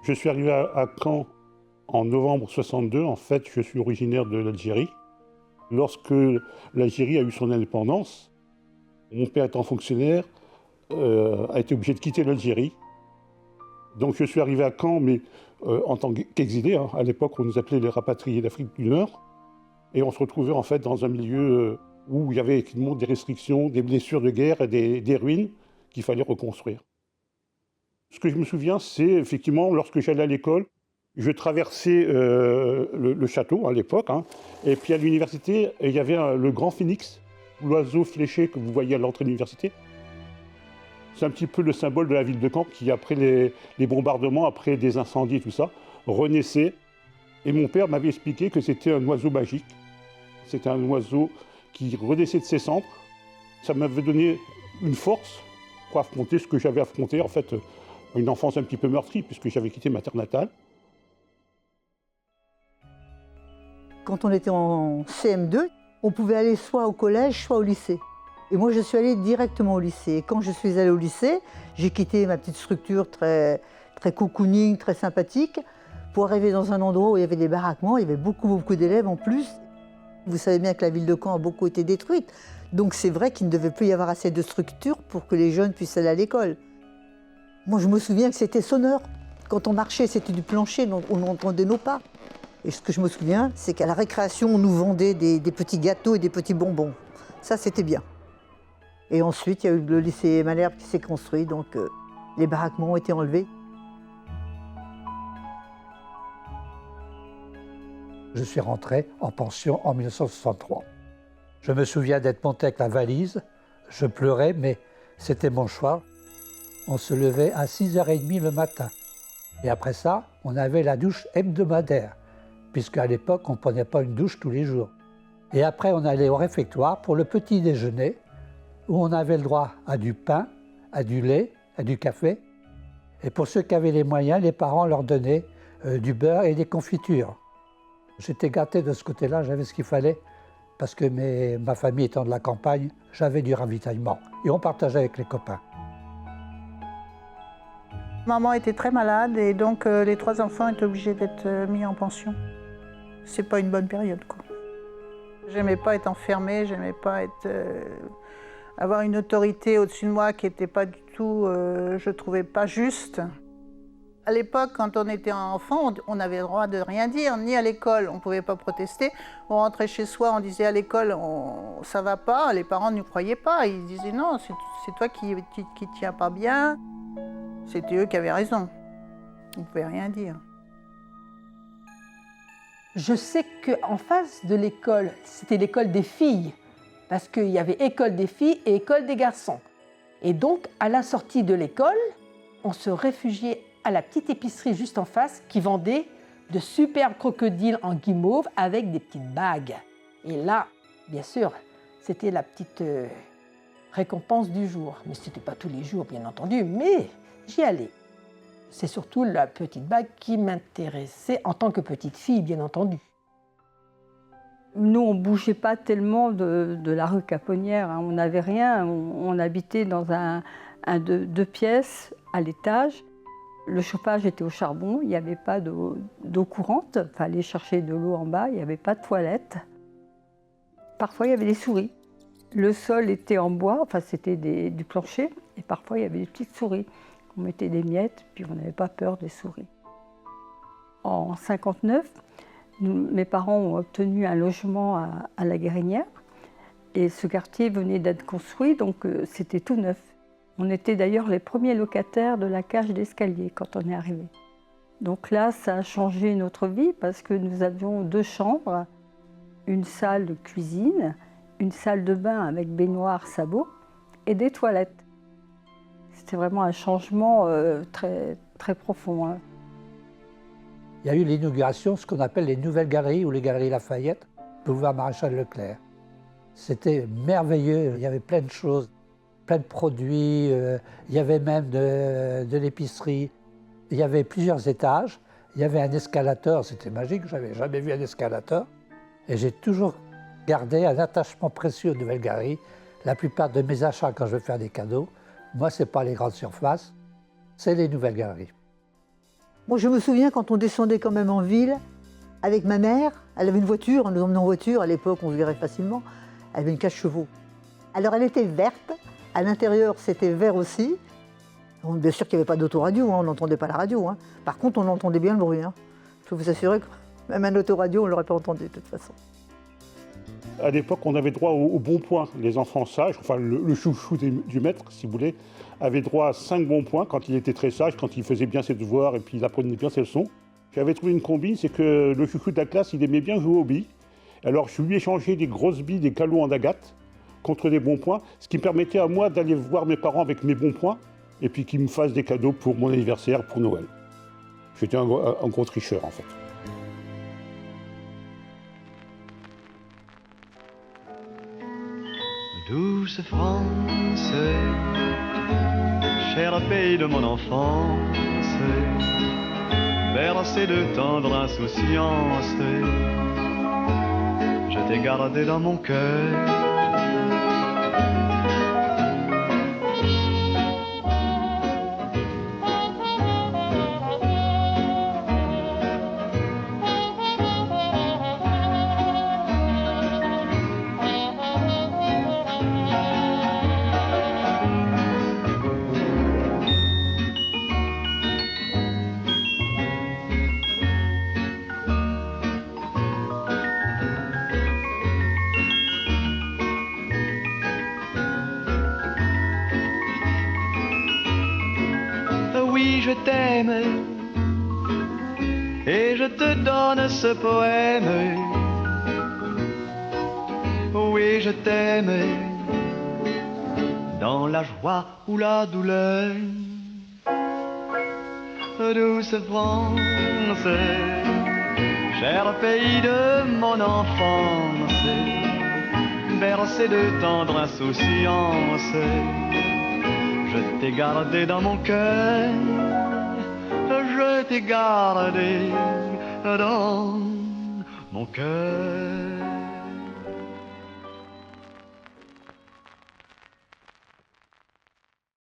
Je suis arrivé à Caen en novembre 62. En fait, je suis originaire de l'Algérie. Lorsque l'Algérie a eu son indépendance, mon père étant fonctionnaire, a été obligé de quitter l'Algérie. Donc je suis arrivé à Caen, mais en tant qu'exilé. Hein. À l'époque, on nous appelait les rapatriés d'Afrique du Nord. Et on se retrouvait en fait dans un milieu où il y avait effectivement des restrictions, des blessures de guerre et des ruines qu'il fallait reconstruire. Ce que je me souviens, c'est effectivement lorsque j'allais à l'école, je traversais le château à l'époque, hein, et puis à l'université, il y avait le grand phénix, l'oiseau fléché que vous voyez à l'entrée de l'université. C'est un petit peu le symbole de la ville de Caen qui, après les bombardements, après des incendies et tout ça, renaissait. Et mon père m'avait expliqué que c'était un oiseau magique. C'était un oiseau qui renaissait de ses cendres. Ça m'avait donné une force pour affronter ce que j'avais affronté, en fait, une enfance un petit peu meurtrie, puisque j'avais quitté ma terre natale. Quand on était en CM2, on pouvait aller soit au collège, soit au lycée. Et moi, je suis allée directement au lycée. Et quand je suis allée au lycée, j'ai quitté ma petite structure très cocooning, très sympathique, pour arriver dans un endroit où il y avait des baraquements, il y avait beaucoup d'élèves en plus. Vous savez bien que la ville de Caen a beaucoup été détruite. Donc c'est vrai qu'il ne devait plus y avoir assez de structures pour que les jeunes puissent aller à l'école. Moi, je me souviens que c'était sonore. Quand on marchait, c'était du plancher, on entendait nos pas. Et ce que je me souviens, c'est qu'à la récréation, on nous vendait des petits gâteaux et des petits bonbons. Ça, c'était bien. Et ensuite, il y a eu le lycée Malherbe qui s'est construit, donc les baraquements ont été enlevés. Je suis rentré en pension en 1963. Je me souviens d'être monté avec la valise. Je pleurais, mais c'était mon choix. On se levait à 6h30 le matin. Et après ça, on avait la douche hebdomadaire, puisqu'à l'époque, on ne prenait pas une douche tous les jours. Et après, on allait au réfectoire pour le petit déjeuner, où on avait le droit à du pain, à du lait, à du café. Et pour ceux qui avaient les moyens, les parents leur donnaient du beurre et des confitures. J'étais gâté de ce côté-là, j'avais ce qu'il fallait, parce que ma famille étant de la campagne, j'avais du ravitaillement. Et on partageait avec les copains. Maman était très malade et donc les 3 enfants étaient obligés d'être mis en pension. C'est pas une bonne période, quoi. J'aimais pas être enfermée, j'aimais pas avoir une autorité au-dessus de moi qui n'était pas du tout, je trouvais pas juste. À l'époque, quand on était enfant, on avait le droit de rien dire, ni à l'école, on ne pouvait pas protester. On rentrait chez soi, on disait à l'école, ça va pas, les parents ne nous croyaient pas. Ils disaient non, c'est toi qui tiens pas bien. C'était eux qui avaient raison. On ne pouvait rien dire. Je sais qu'en face de l'école, c'était l'école des filles, parce qu'il y avait école des filles et école des garçons. Et donc, à la sortie de l'école, on se réfugiait à la petite épicerie juste en face qui vendait de superbes crocodiles en guimauve avec des petites bagues. Et là, bien sûr, c'était la petite récompense du jour. Mais ce n'était pas tous les jours, bien entendu, mais j'y allais. C'est surtout la petite bague qui m'intéressait en tant que petite fille, bien entendu. Nous, on ne bougeait pas tellement de la rue Caponnière, hein. On n'avait rien. On habitait dans deux pièces à l'étage. Le chauffage était au charbon, il n'y avait pas d'eau courante. Il fallait chercher de l'eau en bas, il n'y avait pas de toilette. Parfois, il y avait des souris. Le sol était en bois, enfin c'était du plancher, et parfois il y avait des petites souris. On mettait des miettes, puis on n'avait pas peur des souris. En 1959, mes parents ont obtenu un logement à la Guérinière, et ce quartier venait d'être construit, donc c'était tout neuf. On était d'ailleurs les premiers locataires de la cage d'escalier quand on est arrivé. Donc là, ça a changé notre vie parce que nous avions 2 chambres, une salle de cuisine, une salle de bain avec baignoire, sabot et des toilettes. C'était vraiment un changement très profond, hein. Il y a eu l'inauguration, ce qu'on appelle les nouvelles galeries ou les galeries Lafayette, boulevard Maréchal Leclerc. C'était merveilleux, il y avait plein de choses. Plein de produits, il y avait même de l'épicerie. Il y avait plusieurs étages, il y avait un escalator, c'était magique, je n'avais jamais vu un escalator. Et j'ai toujours gardé un attachement précieux aux nouvelles galeries. La plupart de mes achats, quand je veux faire des cadeaux, moi, ce n'est pas les grandes surfaces, c'est les nouvelles galeries. Moi, je me souviens quand on descendait quand même en ville, avec ma mère, elle avait une voiture, on nous emmenait en voiture, à l'époque on se verrait facilement, elle avait une 4 chevaux. Alors elle était verte, à l'intérieur c'était vert aussi. Bon, bien sûr qu'il n'y avait pas d'autoradio, on n'entendait pas la radio. Par contre on entendait bien le bruit. Je peux vous assurer que même un autoradio on ne l'aurait pas entendu de toute façon. À l'époque, on avait droit au bon point. Les enfants sages, enfin le chouchou du maître, si vous voulez, avait droit à 5 bons points quand il était très sage, quand il faisait bien ses devoirs et puis il apprenait bien ses leçons. J'avais trouvé une combine, c'est que le chouchou de la classe, il aimait bien jouer aux billes. Alors je lui ai échangé des grosses billes, des calots en agate, contre des bons points, ce qui me permettait à moi d'aller voir mes parents avec mes bons points et puis qu'ils me fassent des cadeaux pour mon anniversaire, pour Noël. J'étais un gros tricheur en fait. Douce France, cher pays de mon enfance, bercé de tendre insouciance, je t'ai gardé dans mon cœur. Oui, je t'aime et je te donne ce poème. Oui, je t'aime dans la joie ou la douleur. Douce France, cher pays de mon enfance, bercé de tendre insouciance, je t'ai gardé dans mon cœur, je t'ai gardé dans mon cœur.